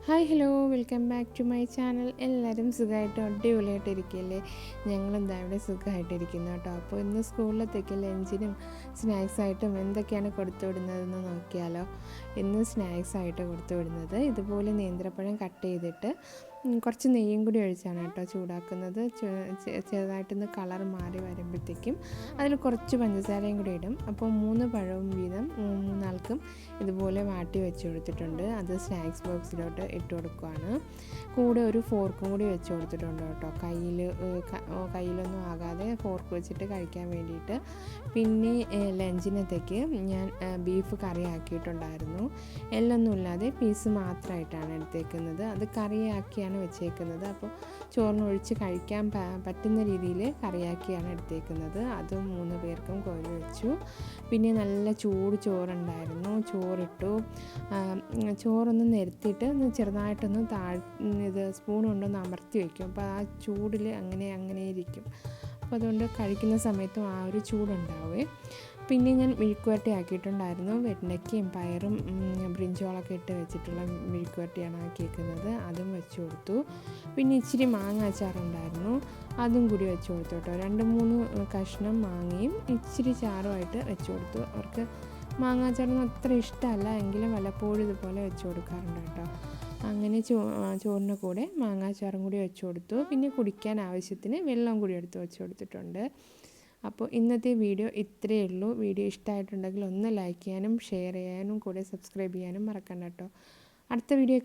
Hi hello welcome back to my channel. എല്ലാവരും സുഖമായിട്ട് അടിപൊളിയായിട്ടിരിക്കുകയല്ലേ? ഞങ്ങളെന്താ ഇവിടെ സുഖമായിട്ടിരിക്കുന്നു കേട്ടോ. അപ്പോൾ ഇന്ന് സ്കൂളിലത്തേക്ക് ലഞ്ചിനും സ്നാക്സായിട്ടും എന്തൊക്കെയാണ് കൊടുത്തു വിടുന്നതെന്ന് നോക്കിയാലോ. ഇന്ന് സ്നാക്സായിട്ട് കൊടുത്തു വിടുന്നത് ഇതുപോലെ നേന്ത്രപ്പഴം കട്ട് ചെയ്തിട്ട് കുറച്ച് നെയ്യും കൂടി ഒഴിച്ചാണ് കേട്ടോ ചൂടാക്കുന്നത്. ചെറുതായിട്ടൊന്ന് കളർ മാറി വരുമ്പോഴത്തേക്കും അതിൽ കുറച്ച് പഞ്ചസാരയും കൂടി ഇടും. അപ്പോൾ 3 പഴവും വീതം 3 ആൾക്കും ഇതുപോലെ വാട്ടി വെച്ച് കൊടുത്തിട്ടുണ്ട്. അത് സ്നാക്സ് ബോക്സിലോട്ട് ഇട്ട് കൊടുക്കുകയാണ്. കൂടെ ഒരു ഫോർക്കും കൂടി വെച്ച് കൊടുത്തിട്ടുണ്ട് കേട്ടോ, കയ്യിലൊന്നും ആകാതെ ഫോർക്ക് വെച്ചിട്ട് കഴിക്കാൻ വേണ്ടിയിട്ട്. പിന്നെ ലഞ്ചിനത്തേക്ക് ഞാൻ ബീഫ് കറി ആക്കിയിട്ടുണ്ടായിരുന്നു. എല്ലൊന്നും ഇല്ലാതെ പീസ് മാത്രമായിട്ടാണ് എടുത്തേക്കുന്നത്. അത് കറിയാക്കിയാണ് വെച്ചേക്കുന്നത്. അപ്പോൾ ചോറിനൊഴിച്ച് കഴിക്കാൻ പറ്റുന്ന രീതിയിൽ കറിയാക്കിയാണ് എടുത്തേക്കുന്നത്. അതും 3 പേർക്കും കോരി വെച്ചു. പിന്നെ നല്ല ചൂട് ചോറുണ്ടായിരുന്നു. ചോറിട്ടു. ചോറൊന്ന് നിരത്തിയിട്ട് ചെറുതായിട്ടൊന്ന് ഇത് സ്പൂൺ കൊണ്ടൊന്ന് അമർത്തി വയ്ക്കും. അപ്പോൾ ആ ചൂടിൽ അങ്ങനെ ഇരിക്കും. അപ്പോൾ അതുകൊണ്ട് കഴിക്കുന്ന സമയത്തും ആ ഒരു ചൂടുണ്ടാവേ. പിന്നെ ഞാൻ മെഴുക്കുവരട്ടി ആക്കിയിട്ടുണ്ടായിരുന്നു. വെണ്ടയ്ക്കയും പയറും ബ്രിഞ്ചോളൊക്കെ ഇട്ട് വെച്ചിട്ടുള്ള മെഴുക്കുവരട്ടിയാണ് ആക്കിയേക്കുന്നത്. അതും വെച്ച് കൊടുത്തു. പിന്നെ ഇച്ചിരി മാങ്ങ അച്ചാറുണ്ടായിരുന്നു, അതും കൂടി വെച്ച് കൊടുത്തു കേട്ടോ. 2-3 കഷ്ണം മാങ്ങയും ഇച്ചിരി ചാറുമായിട്ട് വെച്ച് കൊടുത്തു. അവർക്ക് മാങ്ങാച്ചാറൊന്നും അത്ര ഇഷ്ടമല്ല, എങ്കിലും വല്ലപ്പോഴും ഇതുപോലെ വെച്ച് കൊടുക്കാറുണ്ട് കേട്ടോ. അങ്ങനെ ചോറിൻ്റെ കൂടെ മാങ്ങാച്ചാറും കൂടി വെച്ച് കൊടുത്തു. പിന്നെ കുടിക്കാൻ ആവശ്യത്തിന് വെള്ളം കൂടി എടുത്ത് വെച്ച് കൊടുത്തിട്ടുണ്ട്. അപ്പോൾ ഇന്നത്തെ വീഡിയോ ഇത്രയേ ഉള്ളൂ. വീഡിയോ ഇഷ്ടമായിട്ടുണ്ടെങ്കിൽ ഒന്ന് ലൈക്ക് ചെയ്യാനും ഷെയർ ചെയ്യാനും കൂടെ സബ്സ്ക്രൈബ് ചെയ്യാനും മറക്കണ്ട കേട്ടോ. അടുത്ത വീഡിയോ